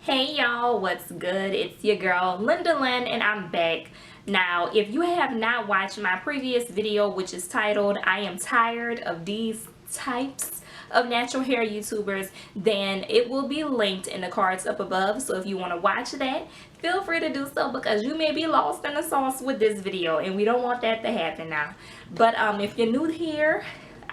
Hey y'all, what's good? It's your girl Linda Lynn and I'm back. Now, if you have not watched my previous video, which is titled I am tired of these types of natural hair YouTubers, then it will be linked in the cards up above. So if you want to watch that, feel free to do so because you may be lost in the sauce with this video and we don't want that to happen now. But if you're new here,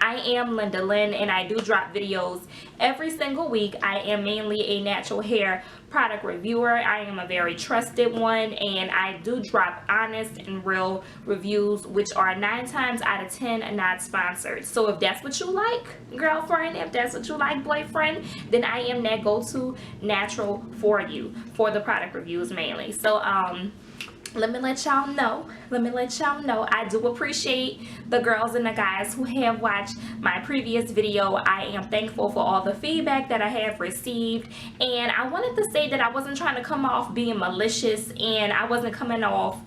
I am Linda Lynn and I do drop videos every single week. I am mainly a natural hair product reviewer. I am a very trusted one and I do drop honest and real reviews, which are 9 times out of 10 not sponsored. So if that's what you like, girlfriend, if that's what you like, boyfriend, then I am that go-to natural for you for the product reviews mainly. So let me let y'all know I do appreciate the girls and the guys who have watched my previous video. I am thankful for all the feedback that I have received, and I wanted to say that I wasn't trying to come off being malicious, and I wasn't coming off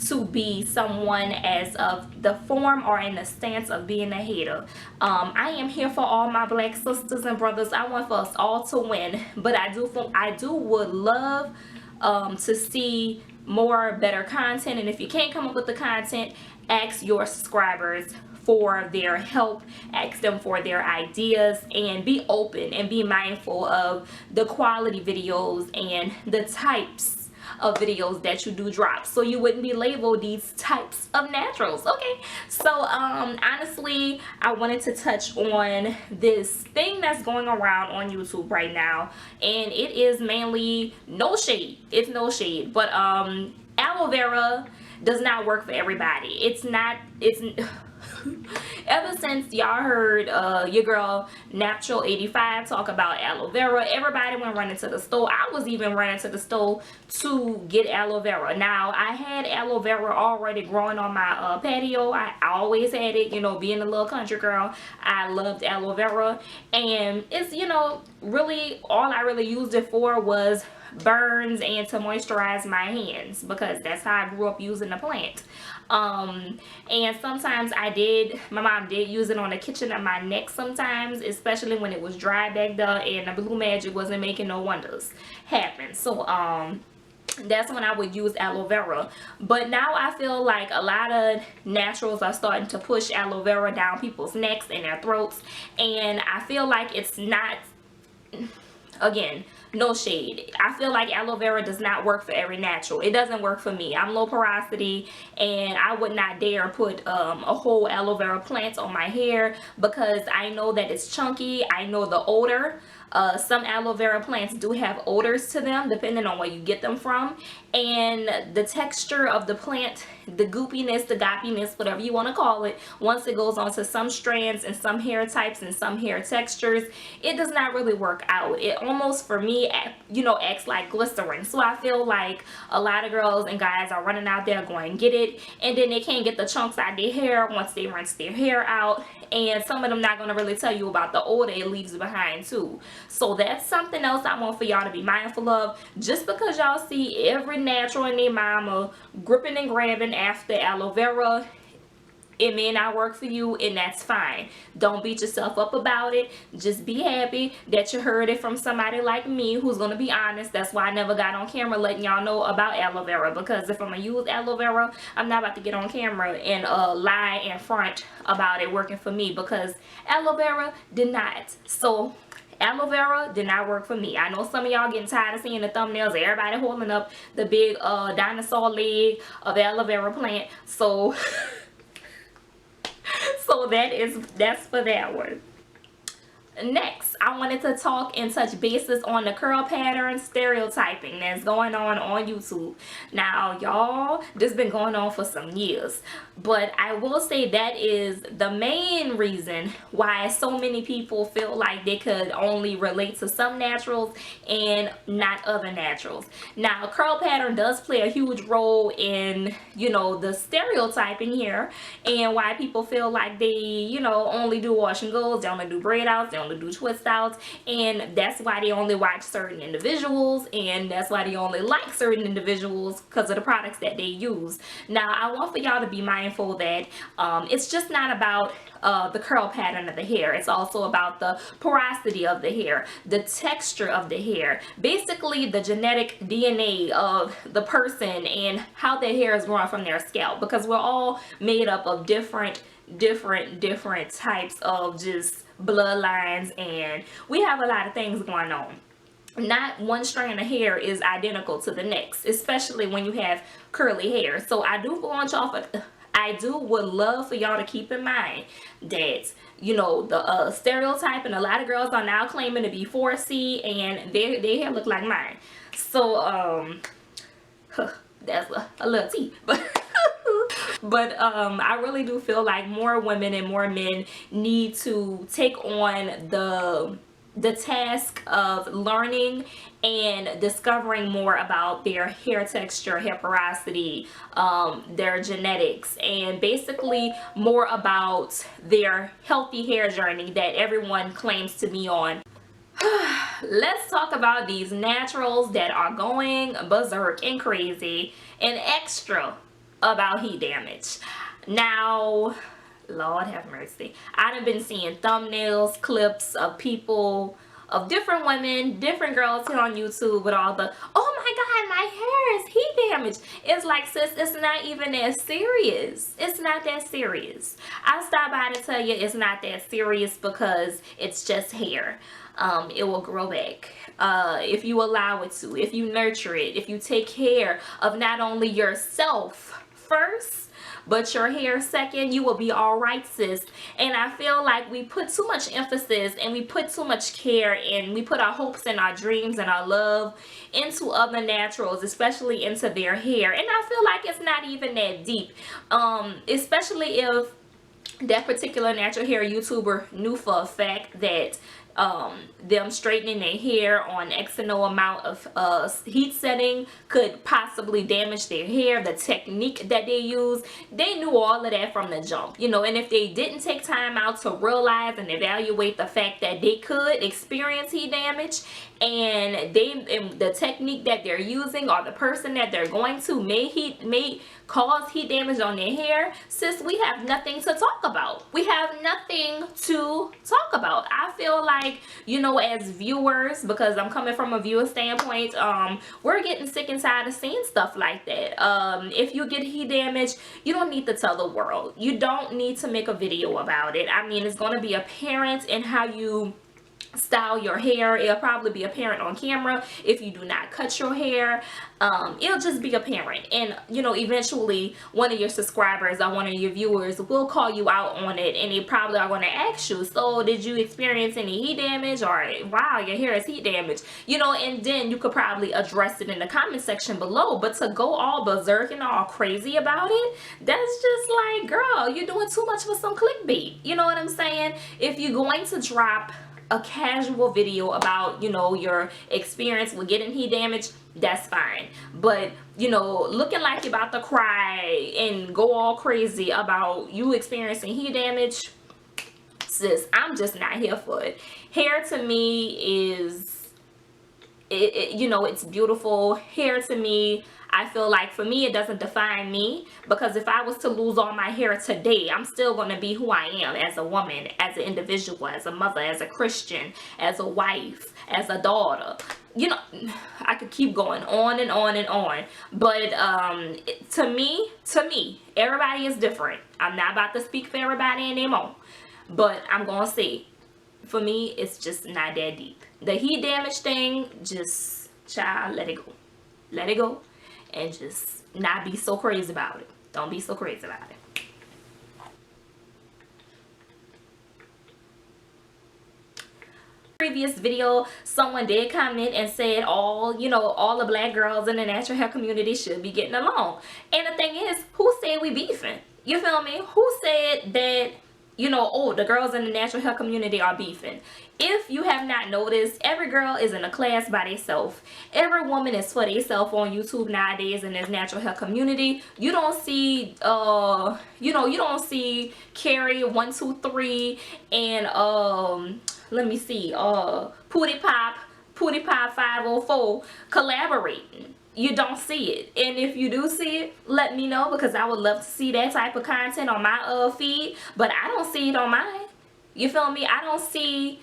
to be someone as of the form or in the stance of being a hater. I am here for all my black sisters and brothers. I want for us all to win, but I would love to see more better content. And if you can't come up with the content, ask your subscribers for their help, ask them for their ideas, and be open and be mindful of the quality videos and the types of videos that you do drop, so you wouldn't be labeled these types of naturals. Okay, so honestly, I wanted to touch on this thing that's going around on YouTube right now, and it is mainly no shade. It's no shade, but aloe vera does not work for everybody. It's ever since y'all heard your girl Natural 85 talk about aloe vera, everybody went running to the store. I was even running to the store to get aloe vera. Now, I had aloe vera already growing on my patio. I always had it, you know, being a little country girl. I loved aloe vera, and it's, you know, really all I really used it for was burns and to moisturize my hands, because that's how I grew up using the plant. And sometimes my mom did use it on the kitchen of my neck sometimes, especially when it was dry back there and the blue magic wasn't making no wonders happen. So that's when I would use aloe vera. But now I feel like a lot of naturals are starting to push aloe vera down people's necks and their throats, and I feel like it's not, again, no shade, I feel like aloe vera does not work for every natural. It doesn't work for me. I'm low porosity, and I would not dare put a whole aloe vera plant on my hair because I know that it's chunky. I know the odor. Some aloe vera plants do have odors to them depending on where you get them from, and the texture of the plant, the goopiness, the goppiness, whatever you want to call it, once it goes on to some strands and some hair types and some hair textures, it does not really work out. It almost, for me, you know, acts like glycerin. So I feel like a lot of girls and guys are running out there going get it, and then they can't get the chunks out their hair once they rinse their hair out, and some of them not going to really tell you about the odor it leaves behind too. So that's something else I want for y'all to be mindful of. Just because y'all see every natural and their mama gripping and grabbing after aloe vera, it may not work for you, and that's fine. Don't beat yourself up about it. Just be happy that you heard it from somebody like me who's going to be honest. That's why I never got on camera letting y'all know about aloe vera, because if I'm going to use aloe vera, I'm not about to get on camera and lie in front about it working for me, because aloe vera did not. So aloe vera did not work for me. I know some of y'all getting tired of seeing the thumbnails of everybody holding up the big dinosaur leg of aloe vera plant. So so that's for that one. Next, I wanted to talk and touch bases on the curl pattern stereotyping that's going on YouTube. Now, y'all, this has been going on for some years, but I will say that is the main reason why so many people feel like they could only relate to some naturals and not other naturals. Now, curl pattern does play a huge role in, you know, the stereotyping here, and why people feel like they, you know, only do wash and goes, they only do braid outs, they only only do twist outs, and that's why they only watch certain individuals, and that's why they only like certain individuals, because of the products that they use. Now I want for y'all to be mindful that it's just not about the curl pattern of the hair. It's also about the porosity of the hair, the texture of the hair, basically the genetic DNA of the person and how their hair is growing from their scalp, because we're all made up of different types of just bloodlines, and we have a lot of things going on. Not one strand of hair is identical to the next, especially when you have curly hair. So I do want y'all would love for y'all to keep in mind that, you know, the stereotype, and a lot of girls are now claiming to be 4C, and their hair look like mine. So that's a little tea, but but I really do feel like more women and more men need to take on the task of learning and discovering more about their hair texture, hair porosity, their genetics, and basically more about their healthy hair journey that everyone claims to be on. Let's talk about these naturals that are going berserk and crazy and extra about heat damage. Now, Lord have mercy, I done been seeing thumbnails, clips of people, of different women, different girls here on YouTube with all the, oh my god, my hair is heat damage. It's like, sis, it's not even that serious. It's not that serious. I stopped by to tell you it's not that serious because it's just hair. It will grow back if you allow it to, if you nurture it, if you take care of not only yourself first but your hair second, you will be all right, sis. And I feel like we put too much emphasis and we put too much care and we put our hopes and our dreams and our love into other naturals, especially into their hair, and I feel like it's not even that deep, especially if that particular natural hair YouTuber knew for a fact that them straightening their hair on X and O amount of heat setting could possibly damage their hair. The technique that they use, they knew all of that from the jump, you know. And if they didn't take time out to realize and evaluate the fact that they could experience heat damage, and the technique that they're using or the person that they're going to may cause heat damage on their hair, sis, we have nothing to talk about. We have nothing to talk about. I feel like, you know, as viewers, because I'm coming from a viewer standpoint, we're getting sick and tired of seeing stuff like that. If you get heat damage, you don't need to tell the world. You don't need to make a video about it. I mean, it's going to be apparent in how you style your hair. It'll probably be apparent on camera if you do not cut your hair. It'll just be apparent, and you know, eventually one of your subscribers or one of your viewers will call you out on it, and they probably are going to ask you, so did you experience any heat damage, or wow, your hair is heat damage, you know, and then you could probably address it in the comment section below. But to go all berserk and all crazy about it, that's just like, girl, you're doing too much for some clickbait, you know what I'm saying? If you're going to drop a casual video about, you know, your experience with getting heat damage, that's fine. But, you know, looking like you're about to cry and go all crazy about you experiencing heat damage, sis, I'm just not here for it. Hair to me is, you know, it's beautiful. Hair to me, I feel like for me, it doesn't define me, because if I was to lose all my hair today, I'm still going to be who I am as a woman, as an individual, as a mother, as a Christian, as a wife, as a daughter. You know, I could keep going on and on and on. But to me, everybody is different. I'm not about to speak for everybody anymore, but I'm going to say, for me, it's just not that deep. The heat damage thing, just, child, let it go. Let it go. And just not be so crazy about it. Don't be so crazy about it. Previous video, someone did comment and said all the black girls in the natural hair community should be getting along. And the thing is, who said we beefing? You feel me? Who said that, you know, oh, the girls in the natural hair community are beefing. If you have not noticed, every girl is in a class by themselves. Every woman is for themselves on YouTube nowadays in this natural hair community. You don't see you know, you don't see Carrie 123 and let me see, Pootie Pop 504 collaborating. You don't see it. And if you do see it, let me know, because I would love to see that type of content on my feed, but I don't see it on mine. You feel me? I don't see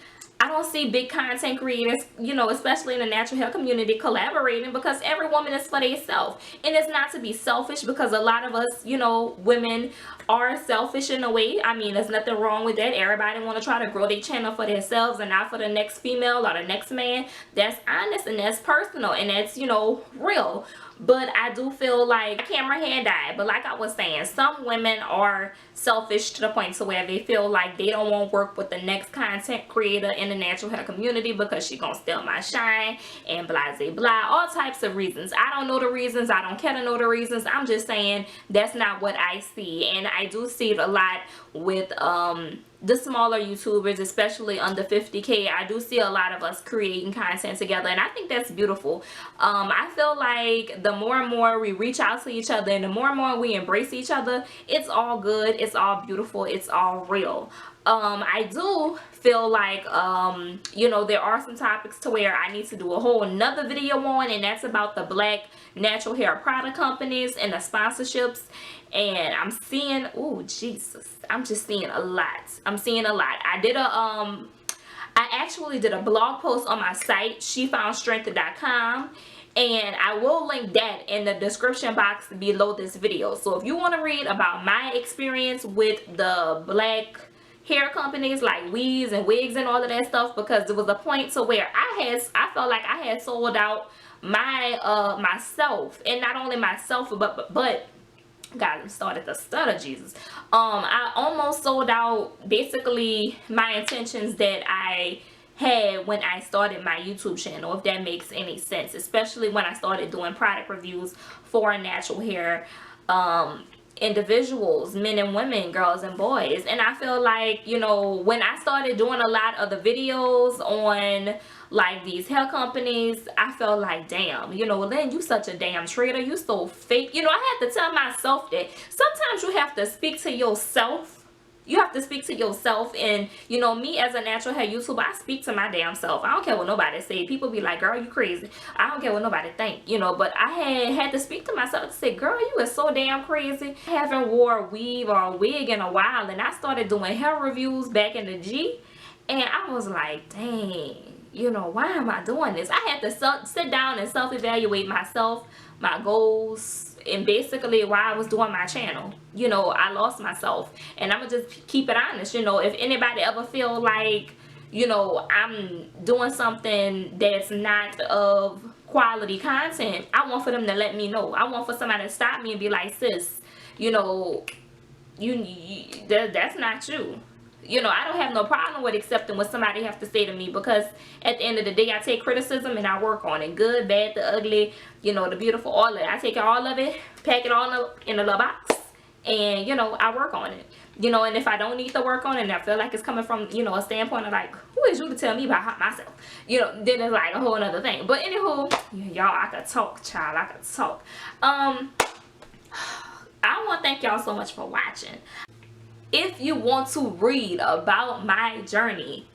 big content creators, you know, especially in the natural hair community, collaborating, because every woman is for themselves. And it's not to be selfish, because a lot of us, you know, women are selfish in a way. I mean, there's nothing wrong with that. Everybody want to try to grow their channel for themselves and not for the next female or the next man. That's honest and that's personal and that's, you know, real. But I do feel like camera had died. But like I was saying, some women are selfish to the point to where they feel like they don't want to work with the next content creator in the natural hair community because she gonna steal my shine and blah blah blah, all types of reasons. I don't know the reasons. I don't care to know the reasons. I'm just saying that's not what I see. And I do see it a lot with the smaller YouTubers, especially under 50K. I do see a lot of us creating content together, and I think that's beautiful. I feel like the more and more we reach out to each other and the more and more we embrace each other, it's all good, it's all beautiful, it's all real. I do feel like you know, there are some topics to where I need to do a whole another video on, and that's about the black natural hair product companies and the sponsorships. And I'm seeing, oh Jesus, I'm just seeing a lot. I'm seeing a lot. I actually did a blog post on my site, shefoundstrength.com, and I will link that in the description box below this video. So if you want to read about my experience with the black hair companies like weaves and wigs and all of that stuff, because there was a point to where I felt like I had sold out my myself, and not only myself but God, I'm started to stutter, Jesus. I almost sold out basically my intentions that I had when I started my YouTube channel, if that makes any sense, especially when I started doing product reviews for natural hair individuals, men and women, girls and boys. And I feel like, you know, when I started doing a lot of the videos on like these hair companies, I felt like, damn, you know, Lynn, you such a damn traitor, you so fake. You know, I had to tell myself that sometimes you have to speak to yourself. You have to speak to yourself. And you know, me as a natural hair YouTuber, I speak to my damn self. I don't care what nobody say. People be like, girl, you crazy. I don't care what nobody think, you know. But I had to speak to myself to say, girl, you are so damn crazy. I haven't wore a weave or a wig in a while, and I started doing hair reviews back in the G, and I was like, dang, you know, why am I doing this? I had to sit down and self-evaluate myself, my goals, and basically why I was doing my channel. You know, I lost myself, and I'm gonna just keep it honest. You know, if anybody ever feel like, you know, I'm doing something that's not of quality content, I want for them to let me know. I want for somebody to stop me and be like, sis, you know, that's not you. You know, I don't have no problem with accepting what somebody have to say to me, because at the end of the day, I take criticism and I work on it. Good, bad, the ugly, you know, the beautiful, all of it. I take all of it, pack it all up in a little box, and, you know, I work on it. You know, and if I don't need to work on it and I feel like it's coming from, you know, a standpoint of like, who is you to tell me about myself? You know, then it's like a whole other thing. But anywho, y'all, I could talk, child. I could talk. I want to thank y'all so much for watching. If you want to read about my journey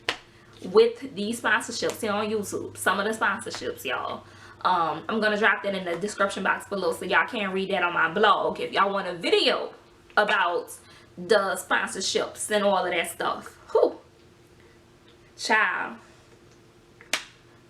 with these sponsorships here on YouTube, some of the sponsorships, y'all, I'm going to drop that in the description box below so y'all can read that on my blog. If y'all want a video about the sponsorships and all of that stuff, whew, child,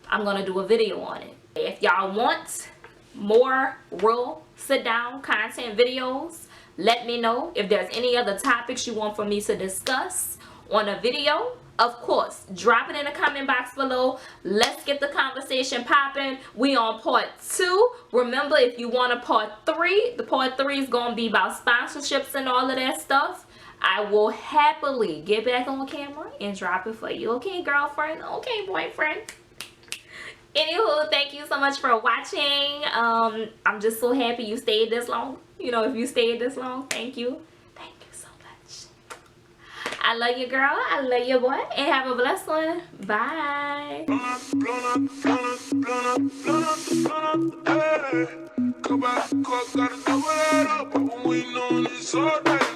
I'm going to do a video on it. If y'all want more real sit down content videos, let me know. If there's any other topics you want for me to discuss on a video, of course, drop it in the comment box below. Let's get the conversation popping. We on part 2. Remember, if you want a part 3, the part 3 is going to be about sponsorships and all of that stuff. I will happily get back on camera and drop it for you. Okay, girlfriend? Okay, boyfriend? Anywho, thank you so much for watching. I'm just so happy you stayed this long. You know, if you stayed this long, thank you. Thank you so much. I love you, girl. I love you, boy. And have a blessed one. Bye. Hey. Go back, gotta double that up. I've been waiting on this all day.